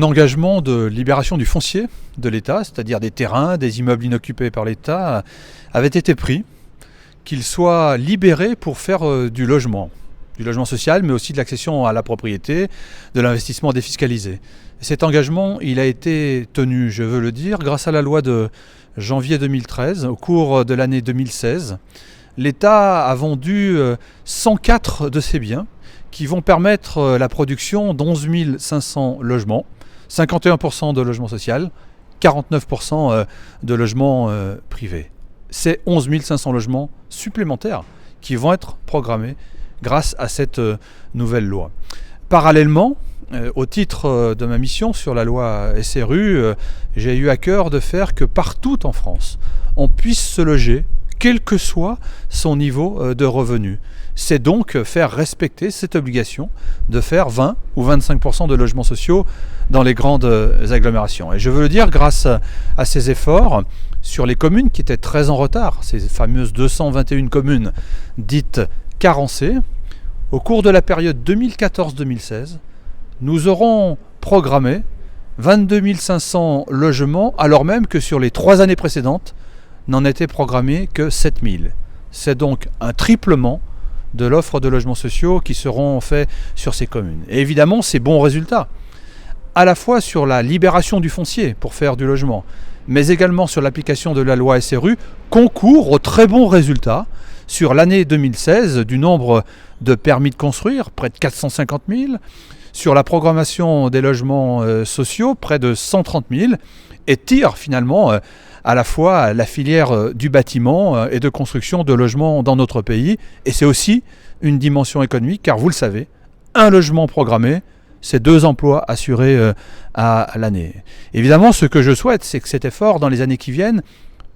Un engagement de libération du foncier de l'État, c'est-à-dire des terrains, des immeubles inoccupés par l'État, avait été pris, qu'il soit libéré pour faire du logement social, mais aussi de l'accession à la propriété, de l'investissement défiscalisé. Cet engagement, il a été tenu, je veux le dire, grâce à la loi de janvier 2013. Au cours de l'année 2016, l'État a vendu 104 de ses biens qui vont permettre la production d'11 500 logements, 51% de logements sociaux, 49% de logements privés. C'est 11 500 logements supplémentaires qui vont être programmés grâce à cette nouvelle loi. Parallèlement, au titre de ma mission sur la loi SRU, j'ai eu à cœur de faire que partout en France, on puisse se loger, quel que soit son niveau de revenu. C'est donc faire respecter cette obligation de faire 20 ou 25% de logements sociaux dans les grandes agglomérations. Et je veux le dire grâce à ces efforts sur les communes qui étaient très en retard, ces fameuses 221 communes dites carencées. Au cours de la période 2014-2016, nous aurons programmé 22 500 logements, alors même que sur les 3 années précédentes, n'en étaient programmés que 7 000. C'est donc un triplement de l'offre de logements sociaux qui seront faits sur ces communes. Et évidemment, ces bons résultats, à la fois sur la libération du foncier pour faire du logement, mais également sur l'application de la loi SRU, concourent aux très bons résultats sur l'année 2016 du nombre de permis de construire, près de 450 000, sur la programmation des logements sociaux, près de 130 000, et tirent finalement à la fois la filière du bâtiment et de construction de logements dans notre pays. Et c'est aussi une dimension économique, car vous le savez, un logement programmé, c'est 2 emplois assurés à l'année. Évidemment, ce que je souhaite, c'est que cet effort, dans les années qui viennent,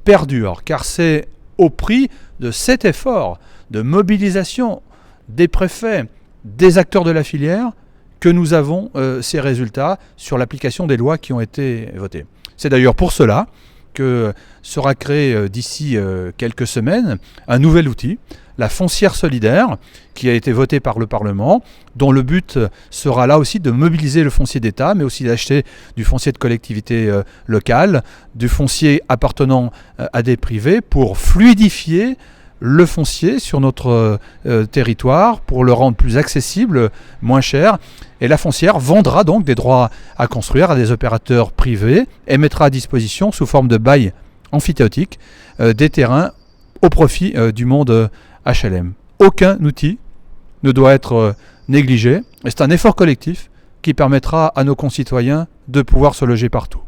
perdure, car c'est au prix de cet effort de mobilisation des préfets, des acteurs de la filière, que nous avons ces résultats sur l'application des lois qui ont été votées. C'est d'ailleurs pour cela que sera créé d'ici quelques semaines un nouvel outil, la foncière solidaire, qui a été votée par le Parlement, dont le but sera là aussi de mobiliser le foncier d'État, mais aussi d'acheter du foncier de collectivités locales, du foncier appartenant à des privés, pour fluidifier le foncier sur notre territoire, pour le rendre plus accessible, moins cher. Et la foncière vendra donc des droits à construire à des opérateurs privés et mettra à disposition, sous forme de bail amphithéotique, des terrains au profit du monde HLM. Aucun outil ne doit être négligé. Et c'est un effort collectif qui permettra à nos concitoyens de pouvoir se loger partout.